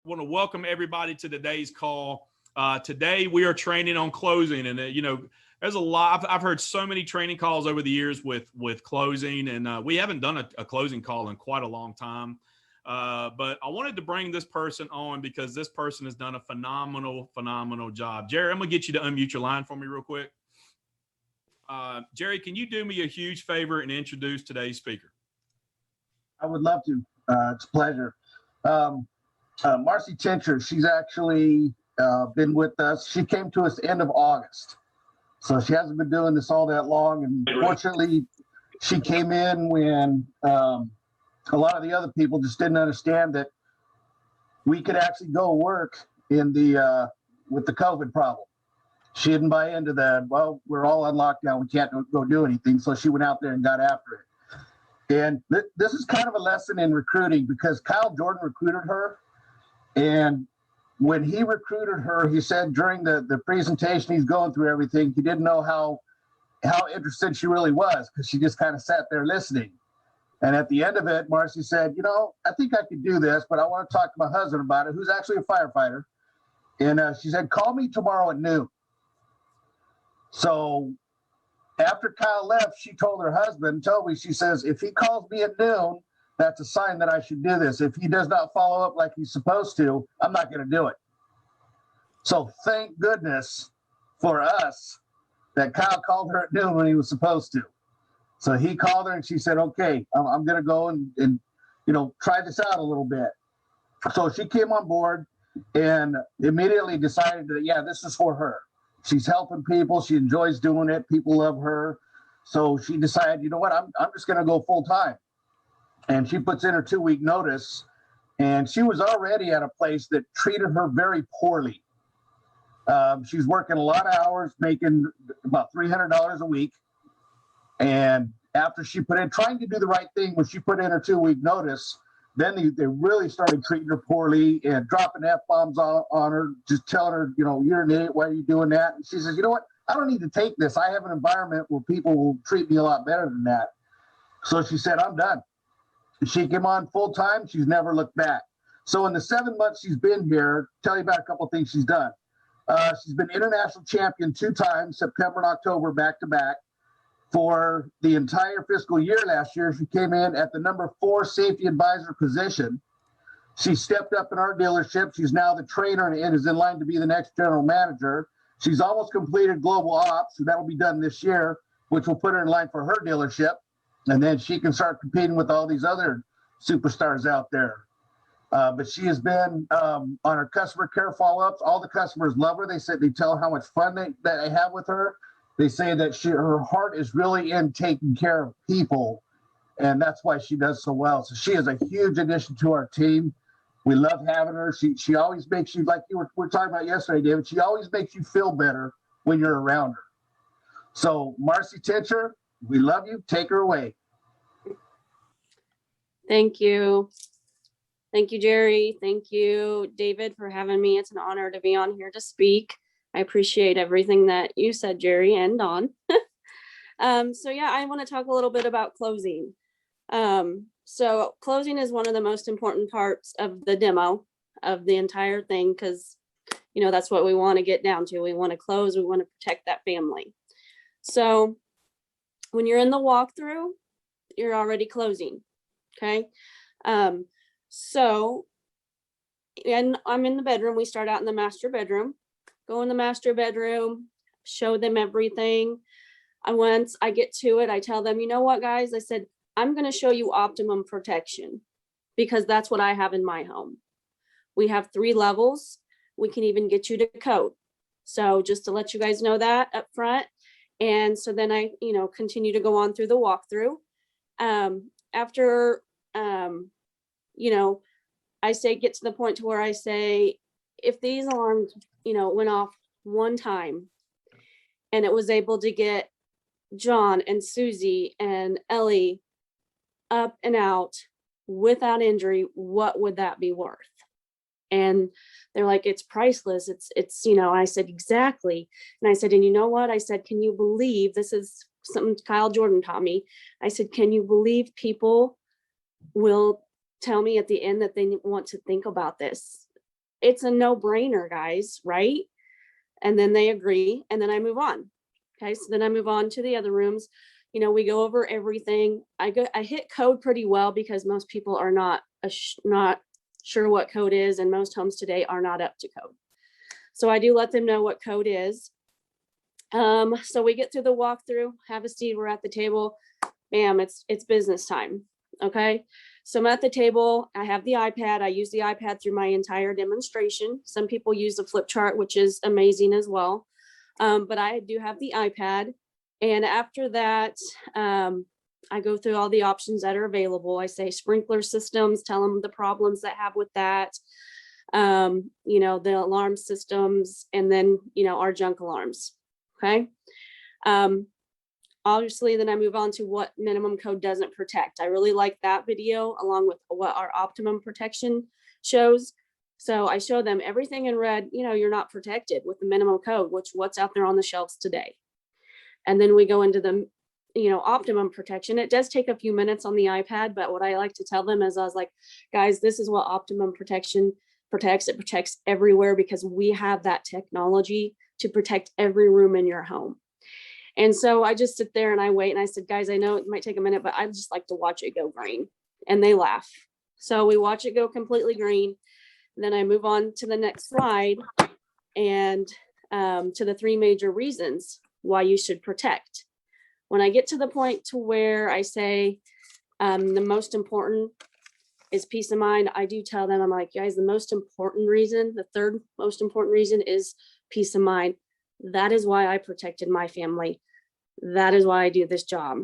want to welcome everybody to today's call. Today we are training on closing, and there's a lot. I've heard so many training calls over the years with closing, and we haven't done a closing call in quite a long time. But I wanted to bring this person on because this person has done a phenomenal job. Jerry, I'm gonna get you to unmute your line for me real quick. Jerry, can you do me a huge favor and introduce today's speaker? I would love to. It's a pleasure. Mary Tincher, she's actually been with us. She came to us end of August. So she hasn't been doing this all that long. And fortunately, she came in when a lot of the other people just didn't understand that we could actually go work in the with the COVID problem. She didn't buy into that. Well, we're all on lockdown. We can't go do anything. So she went out there and got after it. And this is kind of a lesson in recruiting because Kyle Jordan recruited her. And when he recruited her, he said during the presentation, he's going through everything. He didn't know how interested she really was because she just kind of sat there listening. And at the end of it, Marcy said, I think I could do this, but I want to talk to my husband about it, who's actually a firefighter. And she said, call me tomorrow at noon. So after Kyle left, she told her husband, Toby, she says, if he calls me at noon, that's a sign that I should do this. If he does not follow up like he's supposed to, I'm not going to do it. So thank goodness for us that Kyle called her at noon when he was supposed to. So he called her and she said, okay, I'm going to go and try this out a little bit. So she came on board and immediately decided that, yeah, this is for her. She's helping people. She enjoys doing it. People love her. So she decided, you know what, I'm just going to go full time. And she puts in her 2-week notice. And she was already at a place that treated her very poorly. She's working a lot of hours, making about $300 a week. And after she put in, trying to do the right thing, when she put in her 2-week notice, then they really started treating her poorly and dropping F-bombs on her, just telling her, you're an idiot, why are you doing that? And she says, you know what, I don't need to take this. I have an environment where people will treat me a lot better than that. So she said, I'm done. She came on full time. She's never looked back. So in the 7 months she's been here, tell you about a couple of things she's done. She's been international champion 2 times, September and October, back to back. For the entire fiscal year last year, she came in at the number 4 safety advisor position. She stepped up in our dealership. She's now the trainer and is in line to be the next general manager. She's almost completed global ops, so that'll be done this year, which will put her in line for her dealership. And then she can start competing with all these other superstars out there. But she has been on her customer care follow-ups. All the customers love her. They said they tell her how much fun that they have with her. They say that her heart is really in taking care of people, and that's why she does so well. So she is a huge addition to our team. We love having her. She always makes you, like you were talking about yesterday, David, she always makes you feel better when you're around her. So Mary Tincher, we love you. Take her away. Thank you. Thank you, Jerry. Thank you, David, for having me. It's an honor to be on here to speak. I appreciate everything that you said, Jerry and Don. So yeah, I want to talk a little bit about closing. So closing is one of the most important parts of the demo of the entire thing, because that's what we want to get down to. We want to close, we want to protect that family. So when you're in the walkthrough, you're already closing. Okay. So, and I'm in the bedroom. We start out in the master bedroom. Go in the master bedroom, show them everything. Once I get to it, I tell them, you know what, guys, I said, I'm going to show you optimum protection because that's what I have in my home. We have 3 levels. We can even get you to code. So just to let you guys know that up front. And so then I, continue to go on through the walkthrough. After, I say, get to the point to where I say, if these alarms, went off one time and it was able to get John and Susie and Ellie up and out without injury, what would that be worth? And they're like, it's priceless. It's, I said, exactly. And I said, and you know what? I said, can you believe, this is something Kyle Jordan taught me. I said, can you believe people will tell me at the end that they want to think about this? It's a no-brainer, guys, right? And then they agree, and then I move on. Okay, so then I move on to the other rooms. We go over everything. I hit code pretty well because most people are not sure what code is, and most homes today are not up to code. So I do let them know what code is. So we get through the walkthrough, have a seat, we're at the table, bam, it's business time. Okay, so I'm at the table, I have the iPad, I use the iPad through my entire demonstration. Some people use the flip chart, which is amazing as well. But I do have the iPad. And after that, I go through all the options that are available. I say sprinkler systems, tell them the problems that have with that, the alarm systems, and then, our junk alarms. Okay. Obviously, then I move on to what minimum code doesn't protect. I really like that video along with what our optimum protection shows. So I show them everything in red, you're not protected with the minimum code, what's out there on the shelves today. And then we go into the, optimum protection. It does take a few minutes on the iPad, but what I like to tell them is I was like, guys, this is what optimum protection protects. It protects everywhere because we have that technology to protect every room in your home. And so I just sit there and I wait, and I said, guys, I know it might take a minute, but I just like to watch it go green. And they laugh. So we watch it go completely green. Then I move on to the next slide and to the 3 major reasons why you should protect. When I get to the point to where I say the most important is peace of mind, I do tell them, I'm like, guys, the most important reason, the 3rd most important reason is peace of mind. That is why I protected my family. That is why I do this job,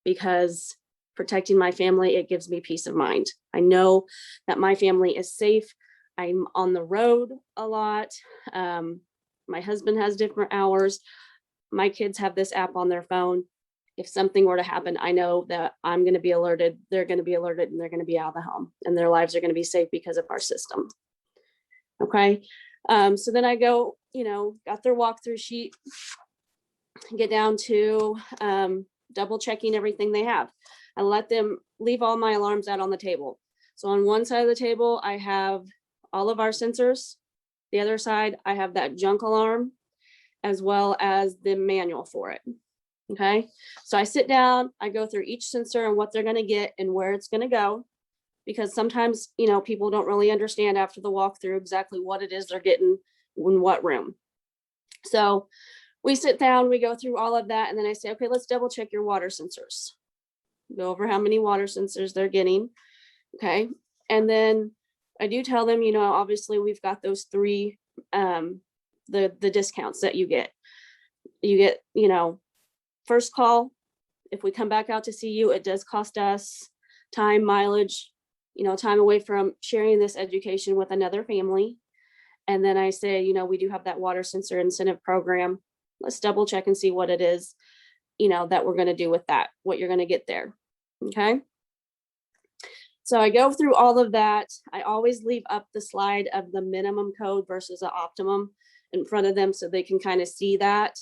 because protecting my family, it gives me peace of mind. I know that my family is safe. I'm on the road a lot. My husband has different hours. My kids have this app on their phone. If something were to happen, I know that I'm going to be alerted. They're going to be alerted, and they're going to be out of the home, and their lives are going to be safe because of our system. Okay. So then I go, got their walkthrough sheet, get down to double checking everything they have. I let them leave all my alarms out on the table. So on one side of the table, I have all of our sensors. The other side, I have that junk alarm, as well as the manual for it. Okay. So I sit down, I go through each sensor and what they're going to get and where it's going to go, because sometimes, people don't really understand after the walkthrough exactly what it is they're getting in what room. So we sit down, we go through all of that, and then I say, okay, let's double check your water sensors. Go over how many water sensors they're getting. Okay. And then I do tell them, obviously we've got those 3, the discounts that you get. You get, first call. If we come back out to see you, it does cost us time, mileage, time away from sharing this education with another family. And then I say, we do have that water sensor incentive program. Let's double check and see what it is, that we're going to do with that, what you're going to get there. Okay. So I go through all of that. I always leave up the slide of the minimum code versus the optimum in front of them so they can kind of see that,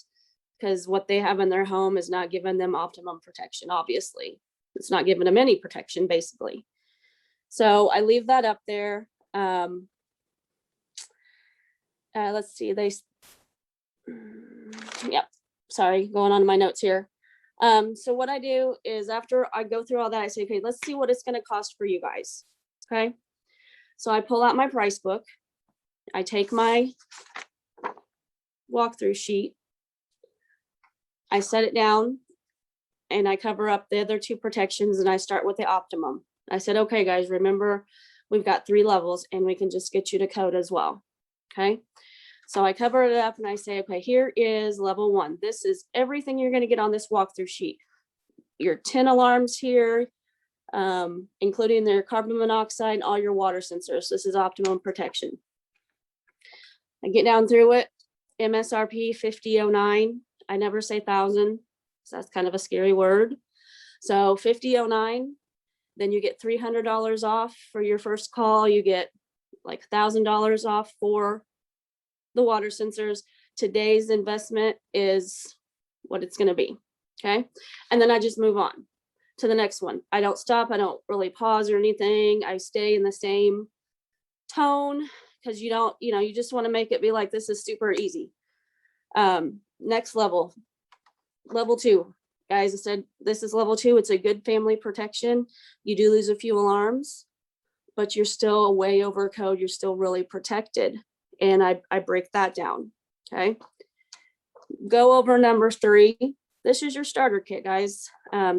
because what they have in their home is not giving them optimum protection. Obviously, it's not giving them any protection, basically. So I leave that up there. Let's see, yep, sorry, going on to my notes here. So what I do is after I go through all that, I say, okay, let's see what it's going to cost for you guys. Okay. So I pull out my price book. I take my walkthrough sheet. I set it down and I cover up the other 2 protections, and I start with the optimum. I said, okay, guys, remember we've got 3 levels and we can just get you to code as well. Okay. So I cover it up and I say, okay, here is level 1. This is everything you're going to get on this walkthrough sheet. Your 10 alarms here, including their carbon monoxide and all your water sensors. This is optimum protection. I get down through it. MSRP 5009. I never say 1,000, so that's kind of a scary word. So 5009, then you get $300 off for your first call. You get like $1,000 off for the water sensors. Today's investment is what it's going to be. Okay. And then I just move on to the next one. I don't stop. I don't really pause or anything. I stay in the same tone, because you don't, you just want to make it be like, this is super easy. Next level 2, guys, I said, this is level 2. It's a good family protection. You do lose a few alarms, but you're still way over code. You're still really protected. And I break that down. Okay. Go over number 3. This is your starter kit, guys.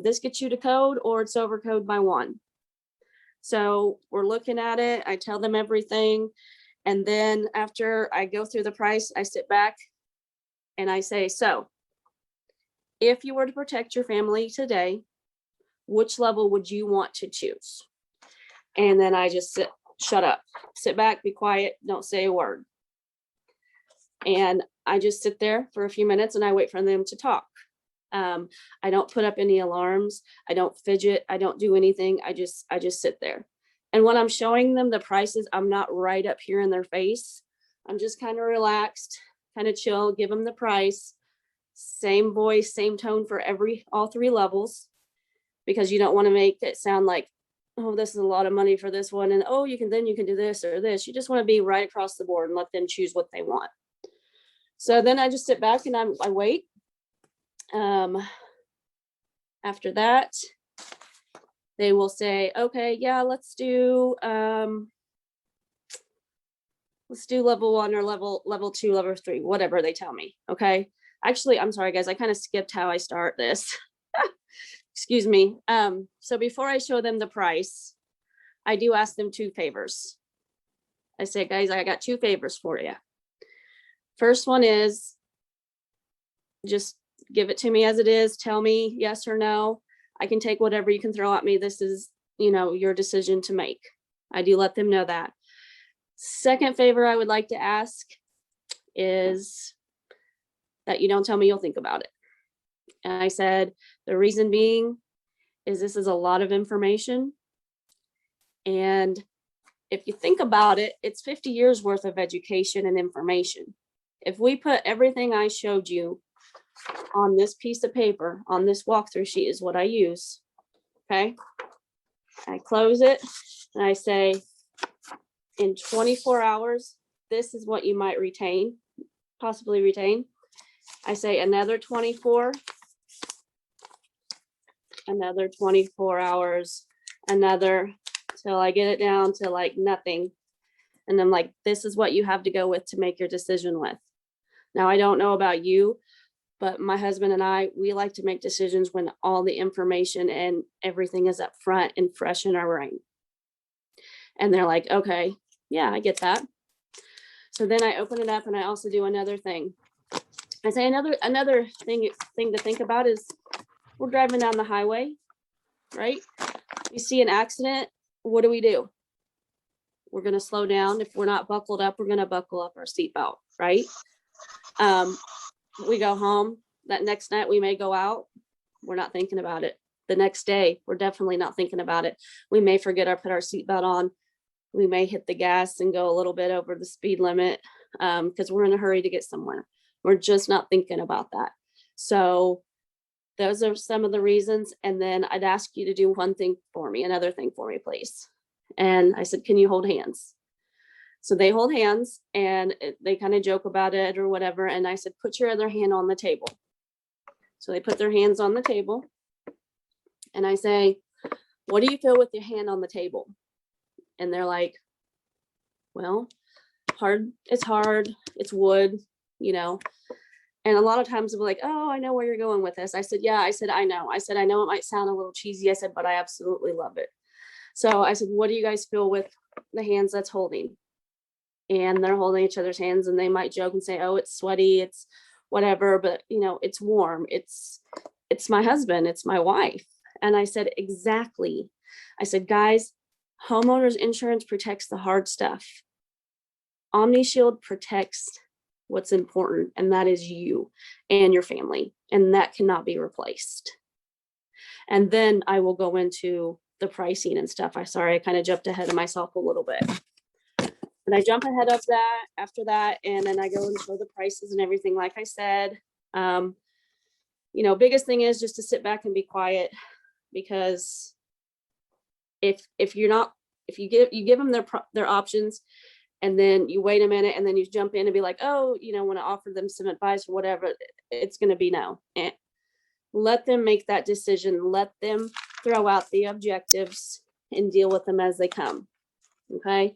This gets you to code, or it's over code by 1. So we're looking at it. I tell them everything. And then after I go through the price, I sit back and I say, so if you were to protect your family today, which level would you want to choose? And then I just shut up, sit back, be quiet, don't say a word. And I just sit there for a few minutes and I wait for them to talk. I don't put up any alarms. I don't fidget. I don't do anything. I just sit there. And when I'm showing them the prices, I'm not right up here in their face. I'm just kind of relaxed, kind of chill, give them the price, same voice, same tone for all 3 levels, because you don't want to make it sound like, oh, this is a lot of money for this one. And oh, you can do this or this. You just want to be right across the board and let them choose what they want. So then I just sit back and I wait. After that, they will say, okay, yeah, let's do level 1 or level 2, level 3, whatever they tell me. Okay. Actually, I'm sorry, guys. I kind of skipped how I start this. Excuse me. So before I show them the price, I do ask them 2 favors. I say, guys, I got 2 favors for you. First one is just give it to me as it is. Tell me yes or no. I can take whatever you can throw at me. This is, your decision to make. I do let them know that. Second favor I would like to ask is that you don't tell me you'll think about it. And I said, the reason being is this is a lot of information. And if you think about it, it's 50 years worth of education and information. If we put everything I showed you on this piece of paper, on this walkthrough sheet is what I use. Okay. I close it and I say, in 24 hours, this is what you might possibly retain. I say another 24 hours, another, till I get it down to like nothing. And I'm like, this is what you have to go with to make your decision with. Now, I don't know about you, but my husband and I, we like to make decisions when all the information and everything is up front and fresh in our brain. And they're like, okay, yeah, I get that. So then I open it up and I also do another thing. I say another thing to think about is we're driving down the highway, right? You see an accident, what do? We're going to slow down. If we're not buckled up, we're going to buckle up our seatbelt, right? We go home. That next night we may go out. We're not thinking about it. The next day, we're definitely not thinking about it. We may forget to put our seatbelt on. We may hit the gas and go a little bit over the speed limit because we're in a hurry to get somewhere. We're just not thinking about that. So those are some of the reasons. And then I'd ask you to do another thing for me, please. And I said, can you hold hands? So they hold hands and they kind of joke about it or whatever. And I said, put your other hand on the table. So they put their hands on the table. And I say, what do you feel with your hand on the table? And they're like, well, it's hard. It's wood, And a lot of times they'll be like, oh, I know where you're going with this. I said, yeah. I said, I know. I said, I know it might sound a little cheesy. I said, but I absolutely love it. So I said, what do you guys feel with the hands that's holding? And they're holding each other's hands and they might joke and say, oh, it's sweaty, it's whatever, but it's warm. It's my husband, it's my wife. And I said, exactly. I said, guys, homeowners insurance protects the hard stuff. OmniShield protects what's important, and that is you and your family, and that cannot be replaced. And then I will go into the pricing and stuff. I kind of jumped ahead of myself a little bit. And I jump ahead of that after that, and then I go and show the prices and everything. Like I said, biggest thing is just to sit back and be quiet, because if you give them their options and then you wait a minute and then you jump in and be like, oh, want to offer them some advice or whatever, it's going to be no. And let them make that decision. Let them throw out the objectives and deal with them as they come. Okay.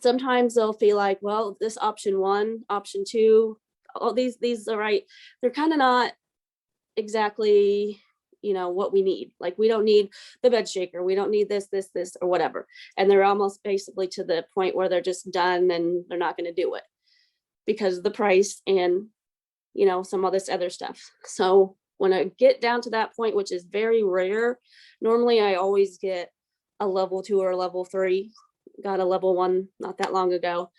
Sometimes they'll feel like, well, this option 1, option 2, all these are right. They're kind of not exactly, what we need. Like, we don't need the bed shaker. We don't need this, or whatever. And they're almost basically to the point where they're just done and they're not going to do it because of the price and, some of this other stuff. So when I get down to that point, which is very rare, normally I always get a level 2 or a level 3. Got a level 1 not that long ago.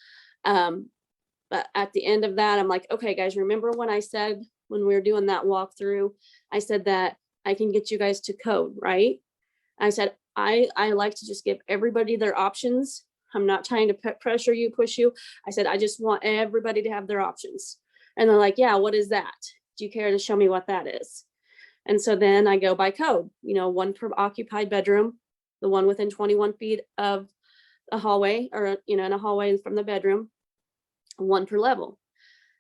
But at the end of that, I'm like, okay, guys, remember when I said, when we were doing that walkthrough, I said that I can get you guys to code, right? I said, I like to just give everybody their options. I'm not trying to pressure you, push you. I said, I just want everybody to have their options. And they're like, yeah, what is that? Do you care to show me what that is? And so then I go by code, 1 per occupied bedroom, the one within 21 feet of a hallway, or, in a hallway from the bedroom, 1 per level.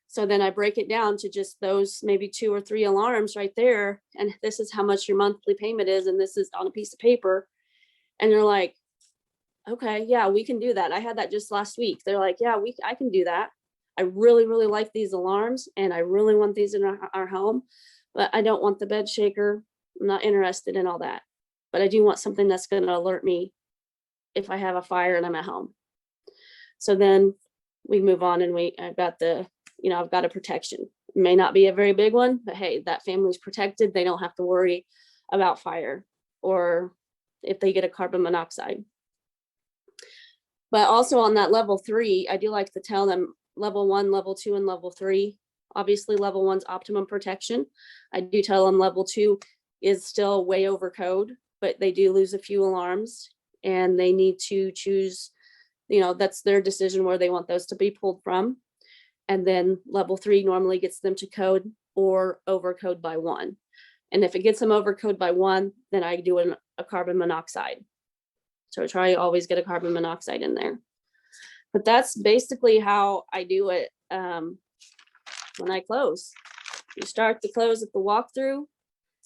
So then I break it down to just those maybe 2 or 3 alarms right there. And this is how much your monthly payment is. And this is on a piece of paper. And they're like, okay, yeah, we can do that. I had that just last week. They're like, yeah, I can do that. I really, really like these alarms and I really want these in our home, but I don't want the bed shaker. I'm not interested in all that, but I do want something that's going to alert me if I have a fire and I'm at home. So then we move on and I've got a protection. It may not be a very big one, but hey, that family's protected. They don't have to worry about fire or if they get a carbon monoxide. But also on that level 3, I do like to tell them level 1, level 2, and level 3. Obviously level 1's optimum protection. I do tell them level 2 is still way over code, but they do lose a few alarms and they need to choose, that's their decision where they want those to be pulled from. And then level 3 normally gets them to code or over code by 1. And if it gets them over code by 1, then I do a carbon monoxide. So I try to always get a carbon monoxide in there. But that's basically how I do it when I close. You start the close at the walkthrough,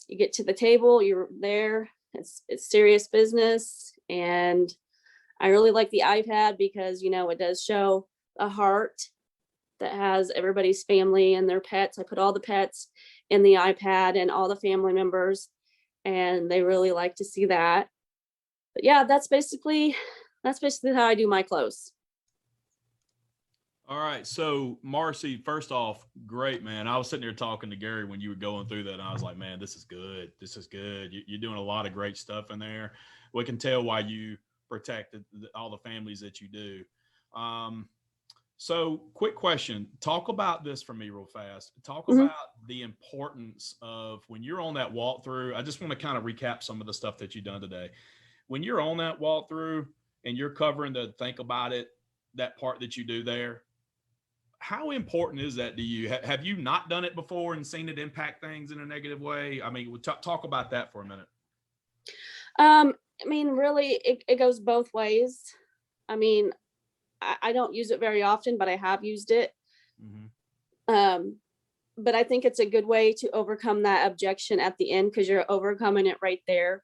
you get to the table, you're there, it's serious business. And I really like the iPad because, it does show a heart that has everybody's family and their pets. I put all the pets in the iPad and all the family members, and they really like to see that. But yeah, that's basically how I do my close. All right. So Marcy, first off, great, man. I was sitting there talking to Gary when you were going through that, and I was like, man, this is good. This is good. You're doing a lot of great stuff in there. We can tell why you protect all the families that you do. So quick question, talk about this for me real fast. Talk about the importance of when you're on that walkthrough. I just want to kind of recap some of the stuff that you've done today. When you're on that walkthrough and you're covering the think about it, that part that you do there, how important is that to you? Have you not done it before and seen it impact things in a negative way? I mean, talk about that for a minute. Really, it goes both ways. I don't use it very often, but I have used it. But I think it's a good way to overcome that objection at the end because you're overcoming it right there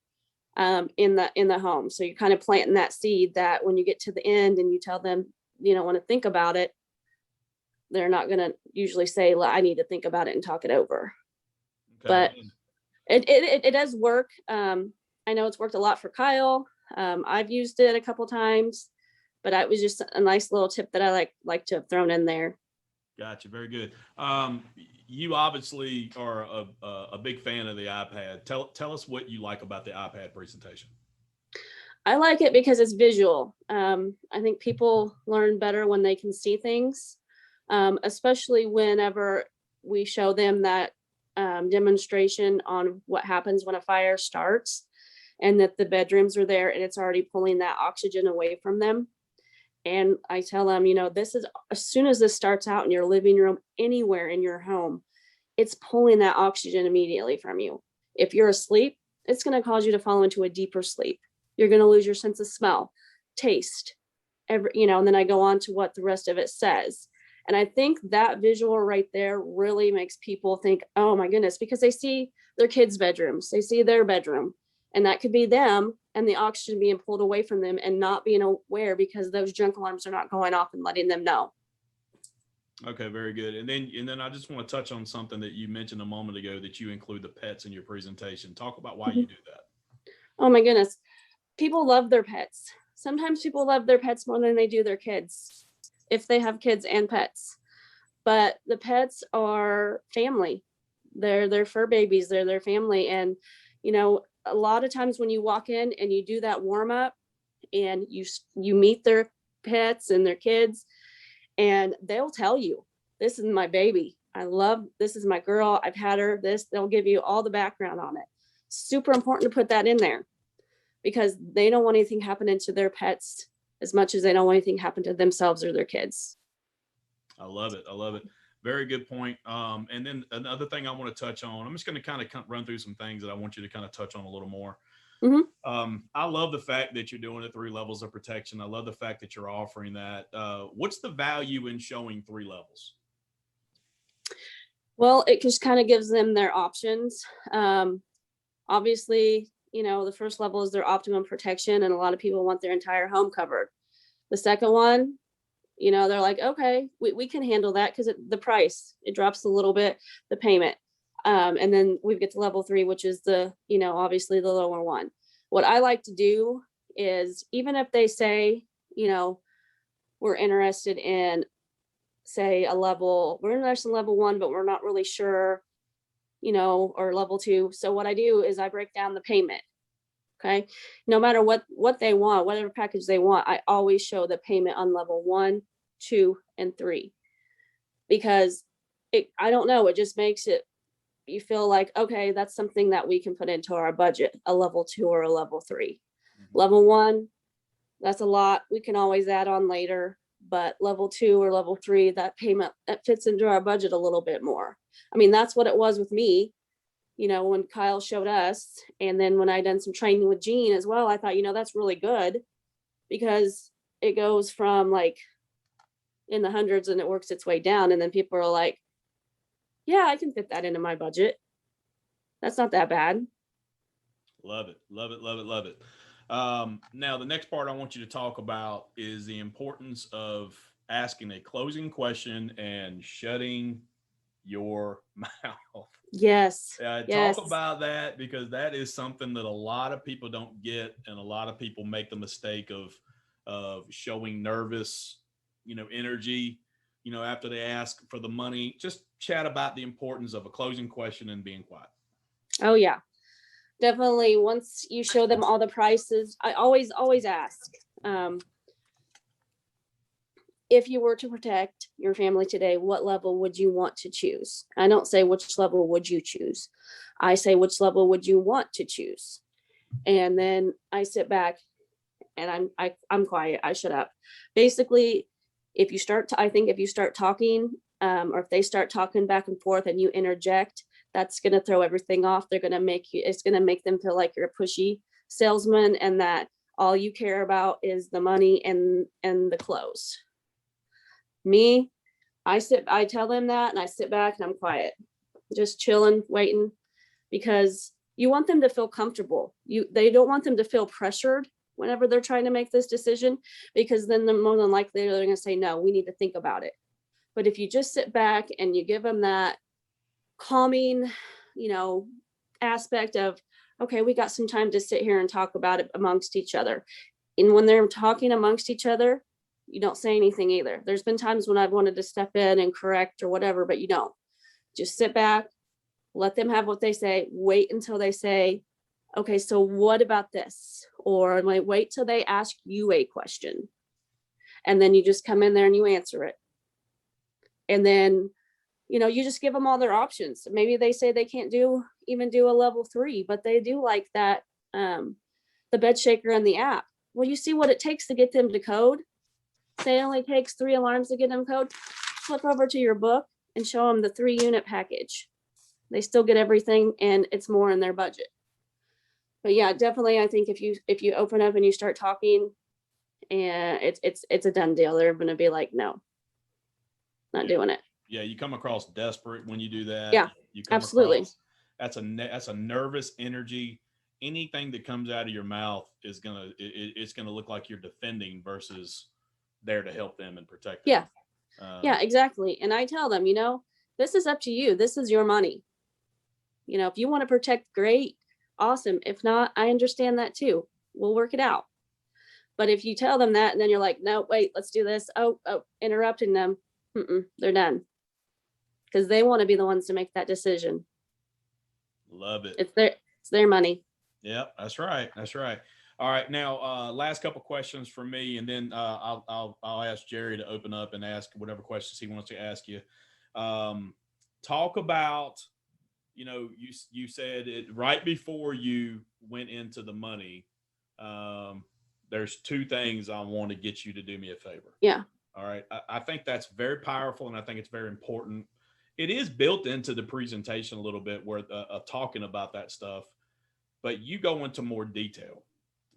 in the home. So you're kind of planting that seed that when you get to the end and you tell them, want to think about it, they're not going to usually say, well, I need to think about it and talk it over. Okay. But it does work. I know it's worked a lot for Kyle. I've used it a couple times, but it was just a nice little tip that I like to have thrown in there. Gotcha. Very good. You obviously are a big fan of the iPad. Tell us what you like about the iPad presentation. I like it because it's visual. I think people learn better when they can see things, especially whenever we show them that demonstration on what happens when a fire starts and that the bedrooms are there and it's already pulling that oxygen away from them. And I tell them, this is, as soon as this starts out in your living room, anywhere in your home, it's pulling that oxygen immediately from you. If you're asleep, it's going to cause you to fall into a deeper sleep. You're going to lose your sense of smell, taste, and then I go on to what the rest of it says. And I think that visual right there really makes people think, oh my goodness, because they see their kids' bedrooms, they see their bedroom, and that could be them and the oxygen being pulled away from them and not being aware because those junk alarms are not going off and letting them know. Okay, very good. And then I just want to touch on something that you mentioned a moment ago, that you include the pets in your presentation. Talk about why you do that. Oh my goodness. People love their pets. Sometimes people love their pets more than they do their kids, if they have kids and pets. But the pets are family. They're fur babies. They're their family. And, a lot of times when you walk in and you do that warm up and you meet their pets and their kids, and they'll tell you, this is my baby. This is my girl. I've had her, they'll give you all the background on it. Super important to put that in there, because they don't want anything happening to their pets as much as they don't want anything happen to themselves or their kids. I love it. Very good point. And then another thing I want to touch on, I'm just going to kind of run through some things that I want you to kind of touch on a little more. I love the fact that you're doing the 3 levels of protection. I love the fact that you're offering that. What's the value in showing 3 levels? Well, it just kind of gives them their options. Obviously, the first level is their optimum protection, and a lot of people want their entire home covered. The second one, they're like, okay, we can handle that because the price, it drops a little bit, the payment. And then we get to level 3, which is obviously the lower one. What I like to do is, even if they say, we're interested in, say, we're interested in level 1, but we're not really sure, or level 2. So what I do is I break down the payment. Okay. No matter what they want, whatever package they want, I always show the payment on level 1, 2, and 3, because I don't know, it just makes you feel like, okay, that's something that we can put into our budget, a level 2 or a level 3. Level 1, that's a lot. We can always add on later, but level 2 or level 3, that payment, that fits into our budget a little bit more. I mean, that's what it was with me. When Kyle showed us, and then when I done some training with Jean as well, I thought, that's really good, because it goes from like in the hundreds and it works its way down. And then people are like, yeah, I can fit that into my budget. That's not that bad. Love it. Now, the next part I want you to talk about is the importance of asking a closing question and shutting your mouth. Yes. Talk about that, because that is something that a lot of people don't get, and a lot of people make the mistake of showing nervous, energy, after they ask for the money. Just chat about the importance of a closing question and being quiet. Oh yeah, definitely. Once you show them all the prices, I always ask, if you were to protect your family today, what level would you want to choose? I don't say which level would you choose. I say, which level would you want to choose? And then I sit back and I'm quiet. I shut up. Basically, if you start talking, or if they start talking back and forth and you interject, that's going to throw everything off. It's going to make them feel like you're a pushy salesman, and that all you care about is the money and the clothes. Me, I tell them that, and I sit back and I'm quiet, just chilling, waiting, because you want them to feel comfortable. They don't want them to feel pressured whenever they're trying to make this decision, because then they're more than likely they're going to say, no, we need to think about it. But if you just sit back and you give them that calming, aspect of, okay, we got some time to sit here and talk about it amongst each other. And when they're talking amongst each other, you don't say anything either. There's been times when I've wanted to step in and correct or whatever, but you don't. Just sit back, let them have what they say, wait until they say, okay, so what about this? Or wait till they ask you a question. And then you just come in there and you answer it. And then, you just give them all their options. Maybe they say they can't even do a level 3, but they do like that, the bed shaker and the app. Well, you see what it takes to get them to code. Say it only takes 3 alarms to get them code. Flip over to your book and show them the 3-unit package. They still get everything, and it's more in their budget. But yeah, definitely, I think if you open up and you start talking, and it's a done deal. They're going to be like, no, not doing it. Yeah, you come across desperate when you do that. Yeah, you come absolutely. across that's a nervous energy. Anything that comes out of your mouth is it's gonna look like you're defending versus there to help them and protect them. Yeah, exactly. And I tell them, this is up to you. This is your money. If you want to protect, great, awesome. If not, I understand that too. We'll work it out. But if you tell them that and then you're like, no, wait, let's do this. Oh, interrupting them. They're done. Because they want to be the ones to make that decision. Love it. It's their money. Yep, that's right. That's right. All right, now last couple questions for me, and then I'll ask Jerry to open up and ask whatever questions he wants to ask you. Talk about, you said it right before you went into the money. There's two things I want to get you to do me a favor. Yeah. All right. I think that's very powerful, and I think it's very important. It is built into the presentation a little bit where talking about that stuff, but you go into more detail.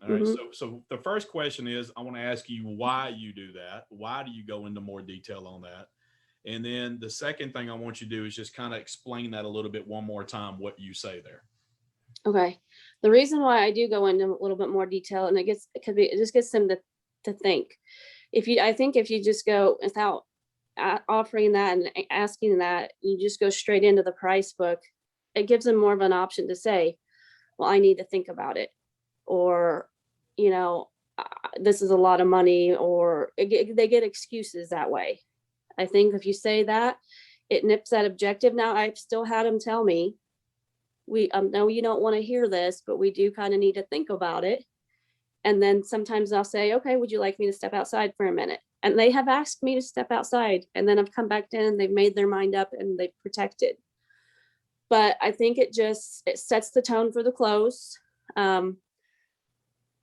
All right. So the first question is, I want to ask you why you do that. Why do you go into more detail on that? And then the second thing I want you to do is just kind of explain that a little bit one more time, what you say there. Okay. The reason why I do go into a little bit more detail, and it just gets them to think. I think if you just go without offering that and asking that, you just go straight into the price book, it gives them more of an option to say, well, I need to think about it, or, this is a lot of money, or they get excuses that way. I think if you say that, it nips that objective. Now, I've still had them tell me, we know you don't want to hear this, but we do kind of need to think about it. And then sometimes I'll say, okay, would you like me to step outside for a minute? And they have asked me to step outside, and then I've come back in and they've made their mind up and they've protected. But I think it sets the tone for the close.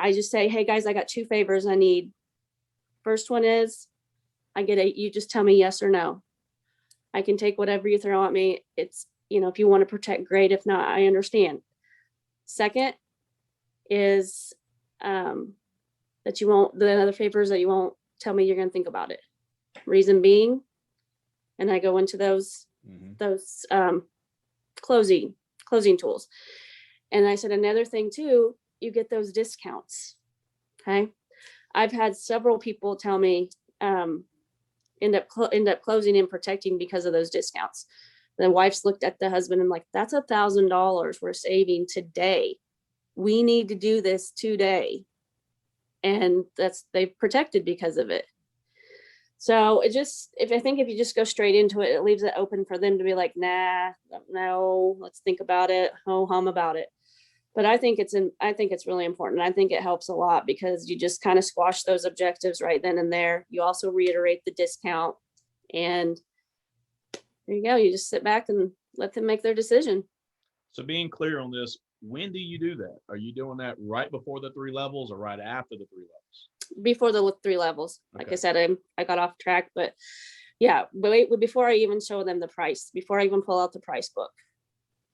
I just say, hey guys, I got two favors I need. First one is, you just tell me yes or no. I can take whatever you throw at me. It's, if you want to protect, great. If not, I understand. Second is that the other favors that you won't tell me you're going to think about it. Reason being, and I go into those closing tools. And I said, another thing too, you get those discounts. Okay. I've had several people tell me, end up closing and protecting because of those discounts. The wife's looked at the husband and like, that's $1,000 we're saving today. We need to do this today. And they've protected because of it. So if you just go straight into it, it leaves it open for them to be like, nah, no, let's think about it. Ho-hum about it. But I think it's really important. I think it helps a lot because you just kind of squash those objectives right then and there. You also reiterate the discount, and there you go. You just sit back and let them make their decision. So being clear on this, when do you do that? Are you doing that right before the 3 levels or right after the 3 levels? Before the 3 levels. Like Okay. I said, I got off track, but yeah, before I even show them the price, before I even pull out the price book.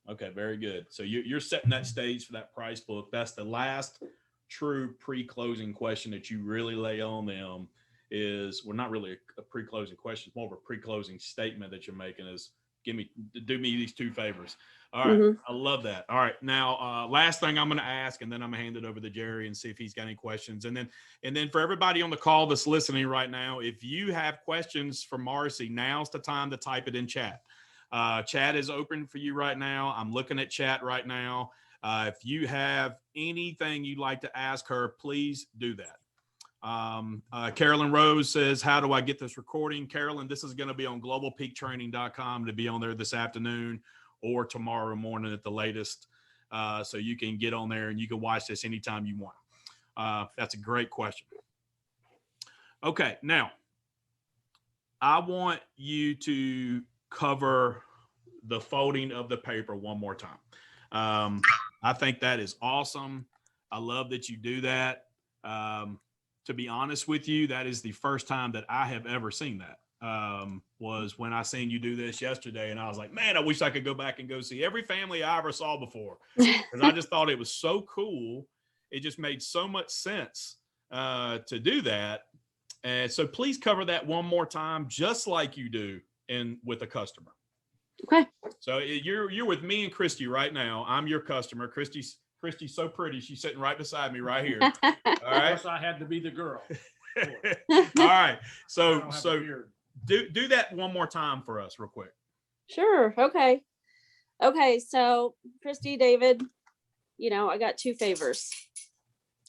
Okay, very good. So you're setting that stage for that price book. That's the last true pre-closing question that you really lay on them is, well, not really a pre-closing question, it's more of a pre-closing statement that you're making is, do me these 2 favors. All right. I love that. All right. Now, last thing I'm going to ask, and then I'm going to hand it over to Jerry and see if he's got any questions. And then for everybody on the call that's listening right now, if you have questions for Marcy, now's the time to type it in chat. Chat is open for you right now. I'm looking at chat right now. If you have anything you'd like to ask her, please do that. Carolyn Rose says, how do I get this recording? Carolyn, this is going to be on globalpeaktraining.com to be on there this afternoon or tomorrow morning at the latest. So you can get on there and you can watch this anytime you want. That's a great question. Okay. Now I want you to cover the folding of the paper one more time. I think that is awesome. I love that you do that. To be honest with you, that is the first time that I have ever seen that. Was when I seen you do this yesterday, and I was like, man, I wish I could go back and go see every family I ever saw before, because I just thought it was so cool. It just made so much sense to do that. And so please cover that one more time, just like you do with a customer. Okay. So you're with me and Christy right now. I'm your customer. Christy's so pretty. She's sitting right beside me right here. All right. Yes, I had to be the girl. All right. So So do that one more time for us real quick. Sure. Okay. Okay. So Christy, David, I got 2 favors.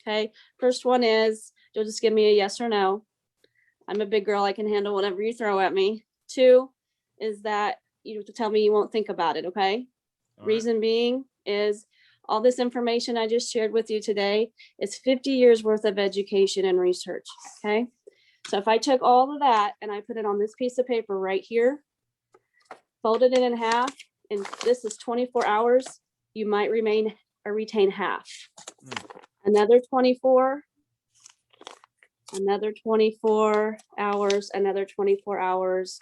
Okay. First one is you'll just give me a yes or no. I'm a big girl. I can handle whatever you throw at me. 2 is that you have to tell me you won't think about it. Okay. All Reason being is all this information I just shared with you today is 50 years worth of education and research. Okay. So if I took all of that and I put it on this piece of paper right here, folded it in half, and this is 24 hours, you might retain half. Another 24, another 24 hours, another 24 hours,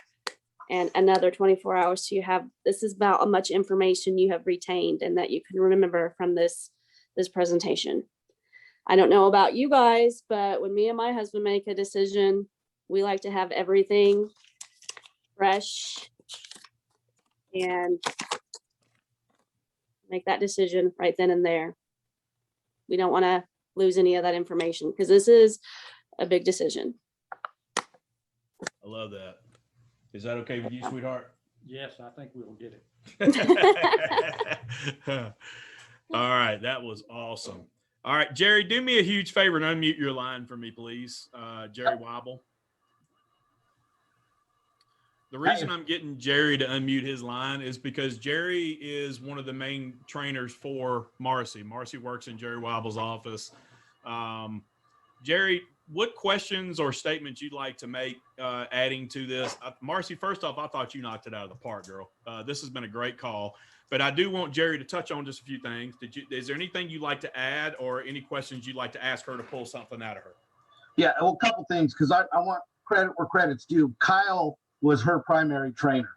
and another 24 hours. So this is about how much information you have retained and that you can remember from this presentation. I don't know about you guys, but when me and my husband make a decision, we like to have everything fresh and make that decision right then and there. We don't want to lose any of that information because this is a big decision. I love that. Is that okay with you, sweetheart? yes, I think we will get it. All right. That was awesome. All right, Jerry, do me a huge favor and unmute your line for me, please. Jerry Wobble. The reason I'm getting Jerry to unmute his line is because Jerry is one of the main trainers for Marcy. Marcy works in Jerry Wobble's office. Jerry, what questions or statements you'd like to make adding to this? Marcy, first off, I thought you knocked it out of the park, girl. This has been a great call, but I do want Jerry to touch on just a few things. Is there anything you'd like to add or any questions you'd like to ask her to pull something out of her? Yeah, well, a couple things, because I want credit where credit's due. Kyle was her primary trainer.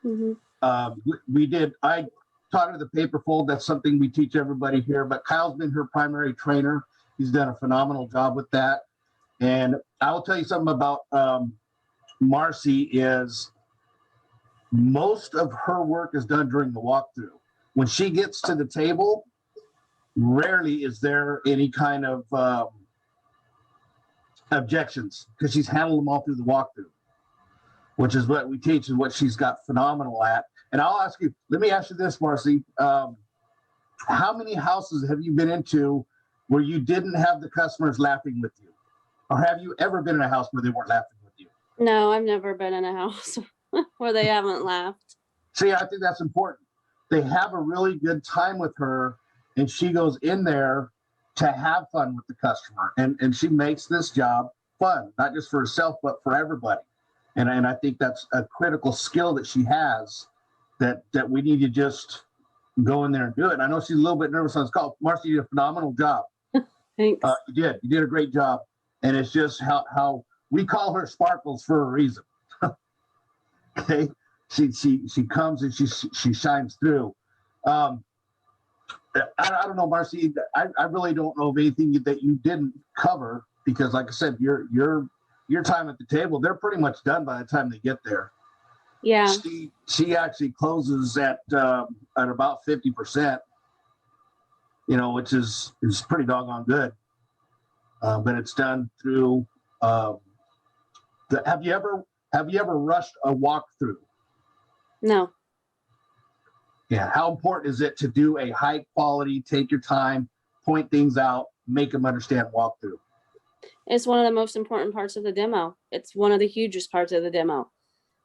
Mm-hmm. I taught her the paper fold. That's something we teach everybody here, but Kyle's been her primary trainer. He's done a phenomenal job with that. And I will tell you something about Marcy is most of her work is done during the walkthrough. When she gets to the table, rarely is there any kind of objections because she's handled them all through the walkthrough, which is what we teach and what she's got phenomenal at. And I'll ask you, let me ask you this, Marcy. How many houses have you been into where you didn't have the customers laughing with you? Or have you ever been in a house where they weren't laughing with you? No, I've never been in a house where they haven't laughed. See, I think that's important. They have a really good time with her, and she goes in there to have fun with the customer. And she makes this job fun, not just for herself, but for everybody. And I think that's a critical skill that she has that we need to just go in there and do it. And I know she's a little bit nervous on this call. Marcy, you did a phenomenal job. Thanks. You did a great job. And it's just how we call her Sparkles for a reason. Okay. She comes and she shines through. I don't know, Marcy, I really don't know of anything that you didn't cover because like I said, your time at the table, they're pretty much done by the time they get there. Yeah. She actually closes at about 50%, which is pretty doggone good. But it's done through. Have you ever rushed a walkthrough? No. Yeah. How important is it to do a high quality, take your time, point things out, make them understand walkthrough? It's one of the most important parts of the demo. It's one of the hugest parts of the demo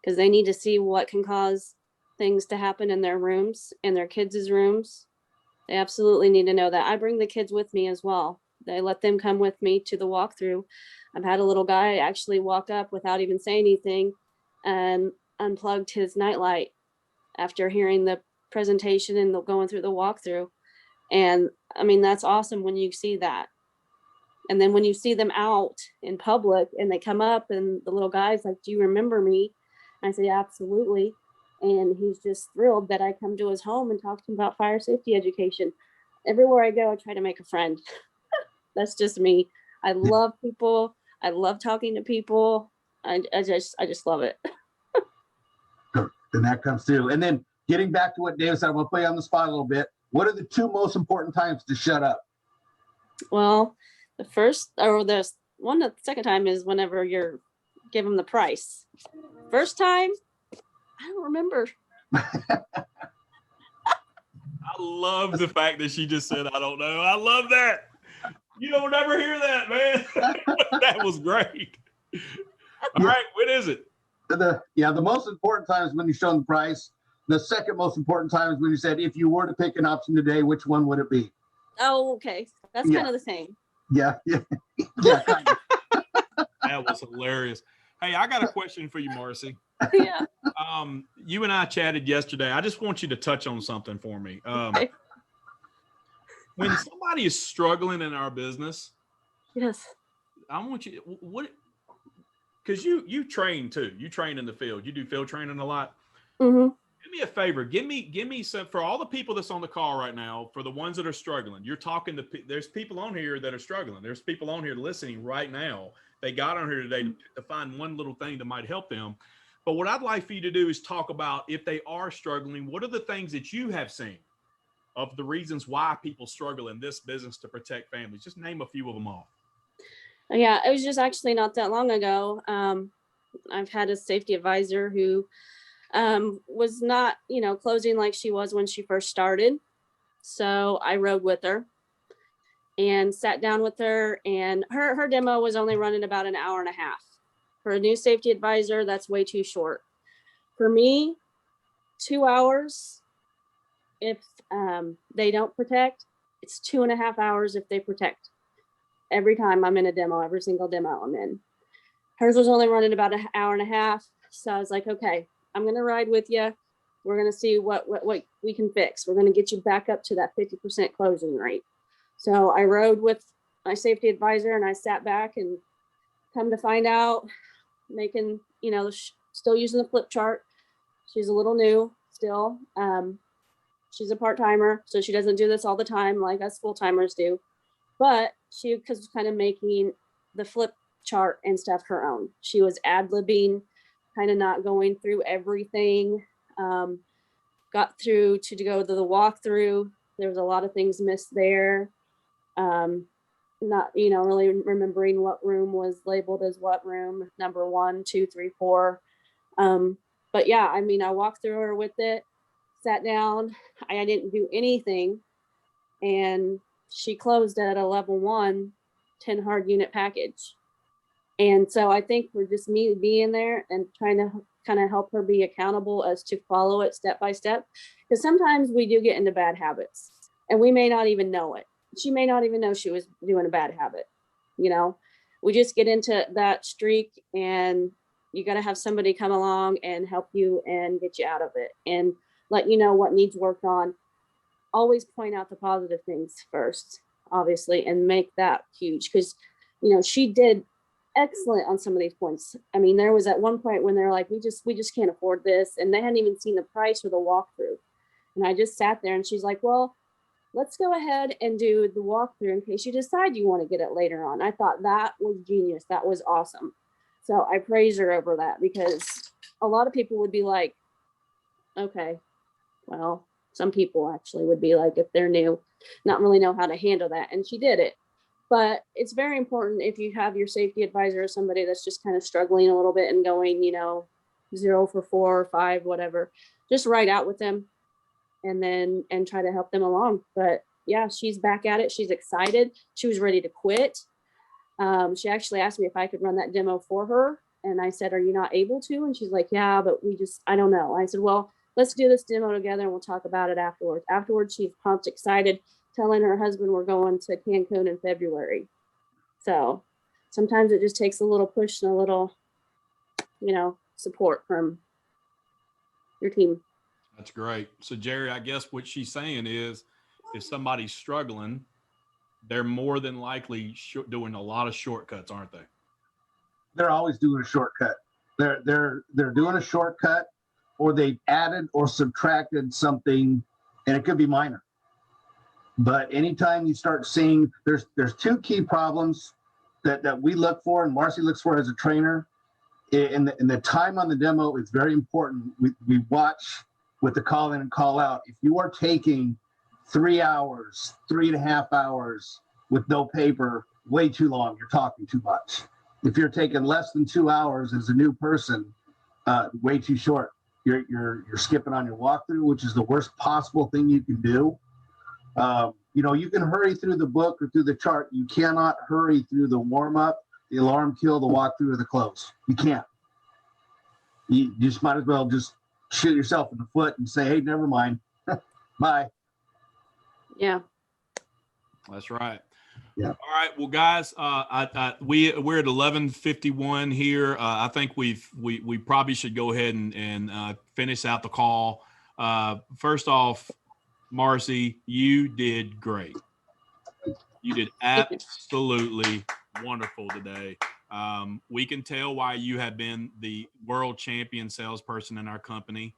because they need to see what can cause things to happen in their rooms, in their kids' rooms. They absolutely need to know that. I bring the kids with me as well. I let them come with me to the walkthrough. I've had a little guy actually walk up without even saying anything and unplugged his nightlight after hearing the presentation and going through the walkthrough. And I mean, that's awesome when you see that. And then when you see them out in public and they come up and the little guy's like, do you remember me? And I say, absolutely. And he's just thrilled that I come to his home and talk to him about fire safety education. Everywhere I go, I try to make a friend. That's just me. I love people. I love talking to people. I just love it. And that comes through. And then getting back to what David said, I'm going to play you on the spot a little bit. What are the two most important times to shut up? Well, the second time is whenever you're give them the price. First time, I don't remember. I love the fact that she just said, I don't know. I love that. You don't ever hear that, man. That was great. All right, what is it? The most important time is when you show them the price. The second most important time is when you said, if you were to pick an option today, which one would it be? Oh, okay. That's kind of the same. Yeah. Kind of. That was hilarious. Hey, I got a question for you, Marcy. Yeah. You and I chatted yesterday. I just want you to touch on something for me. Okay. When somebody is struggling in our business, Yes. I want you, because you train too. You train in the field. You do field training a lot. Mm-hmm. Do me a favor. Give me some, for all the people that's on the call right now, for the ones that are struggling. You're talking to, there's people on here that are struggling. There's people on here listening right now. They got on here today to find one little thing that might help them. But what I'd like for you to do is talk about, if they are struggling, what are the things that you have seen of the reasons why people struggle in this business to protect families? Just name a few of them off. Yeah, it was just actually not that long ago. I've had a safety advisor who was not, closing like she was when she first started. So I rode with her and sat down with her, and her demo was only running about an hour and a half. For a new safety advisor, that's way too short. For me, 2 hours, if they don't protect, it's 2.5 hours if they protect. Every time I'm in a demo, every single demo I'm in. Hers was only running about an hour and a half. So I was like, okay, I'm going to ride with you. We're going to see what we can fix. We're going to get you back up to that 50% closing rate. So I rode with my safety advisor and I sat back, and come to find out, making, still using the flip chart. She's a little new still. She's a part-timer, so she doesn't do this all the time like us full-timers do. But she was kind of making the flip chart and stuff her own. She was ad-libbing, kind of not going through everything. Got through to go to the walkthrough. There was a lot of things missed there. Not, really remembering what room was labeled as what room, number 1, 2, 3, 4. But yeah, I walked through her with it, sat down. I didn't do anything. And she closed at a level 1, 10 hard unit package. And so I think for just me being there and trying to kind of help her be accountable as to follow it step by step, because sometimes we do get into bad habits and we may not even know it. She may not even know she was doing a bad habit. We just get into that streak, and you got to have somebody come along and help you and get you out of it and let you know what needs worked on. Always point out the positive things first, obviously, and make that huge, because, she did excellent on some of these points. There was at one point when they're like, we just can't afford this. And they hadn't even seen the price or the walkthrough. And I just sat there, and she's like, well, let's go ahead and do the walkthrough in case you decide you want to get it later on. I thought that was genius. That was awesome. So I praise her over that, because a lot of people would be like, okay, well, some people actually would be like, if they're new, not really know how to handle that. And she did it. But it's very important, if you have your safety advisor or somebody that's just kind of struggling a little bit and going, 0 for 4 or 5, whatever, just ride out with them and try to help them along. But yeah, she's back at it. She's excited. She was ready to quit. She actually asked me if I could run that demo for her. And I said, are you not able to? And she's like, yeah, but I don't know. I said, well, let's do this demo together and we'll talk about it afterwards. Afterwards, she's pumped, excited, telling her husband we're going to Cancun in February. So sometimes it just takes a little push and a little, support from your team. That's great. So Jerry, I guess what she's saying is, if somebody's struggling, they're more than likely doing a lot of shortcuts, aren't they? They're always doing a shortcut. They're doing a shortcut, or they've added or subtracted something, and it could be minor. But anytime you start seeing, there's 2 key problems that we look for and Marcy looks for as a trainer, and the time on the demo is very important. We watch with the call in and call out. If you are taking 3 hours, 3.5 hours with no paper, way too long, you're talking too much. If you're taking less than 2 hours as a new person, way too short. You're skipping on your walkthrough, which is the worst possible thing you can do. You know, you can hurry through the book or through the chart. You cannot hurry through the warm up, the alarm kill, the walkthrough, or the close. You can't. You just might as well just shoot yourself in the foot and say, hey, never mind. Bye. Yeah. That's right. Yeah. All right. Well, guys, we're at 11:51 here. I think we probably should go ahead and finish out the call. First off, Marcy, you did great. You did absolutely wonderful today. We can tell why you have been the world champion salesperson in our company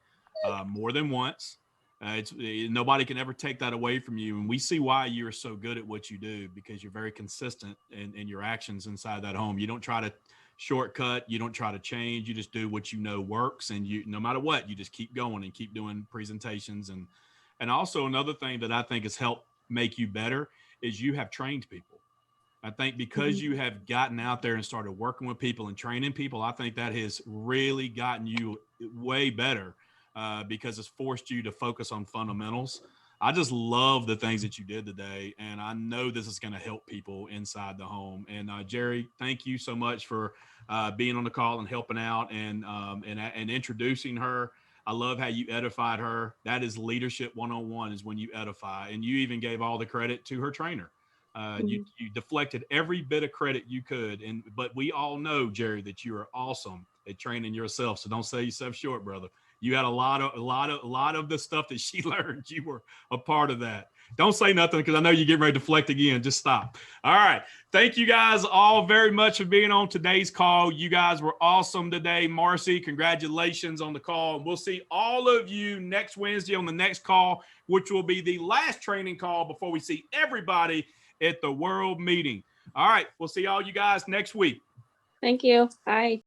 more than once. Nobody can ever take that away from you. And we see why you're so good at what you do, because you're very consistent in your actions inside that home. You don't try to shortcut. You don't try to change. You just do what you know works. And you, no matter what, you just keep going and keep doing presentations. And also another thing that I think has helped make you better is you have trained people. I think because you have gotten out there and started working with people and training people, I think that has really gotten you way better because it's forced you to focus on fundamentals. I just love the things that you did today, and I know this is going to help people inside the home. And Jerry, thank you so much for being on the call and helping out and introducing her. I love how you edified her. That is leadership 101, is when you edify, and you even gave all the credit to her trainer. You deflected every bit of credit you could, but we all know, Jerry, that you are awesome at training yourself. So don't sell yourself short, brother. You had a lot of the stuff that she learned. You were a part of that. Don't say nothing, because I know you're getting ready to deflect again. Just stop. All right. Thank you guys all very much for being on today's call. You guys were awesome today. Marcy, congratulations on the call. And we'll see all of you next Wednesday on the next call, which will be the last training call before we see everybody at the world meeting. All right. We'll see all you guys next week. Thank you. Bye.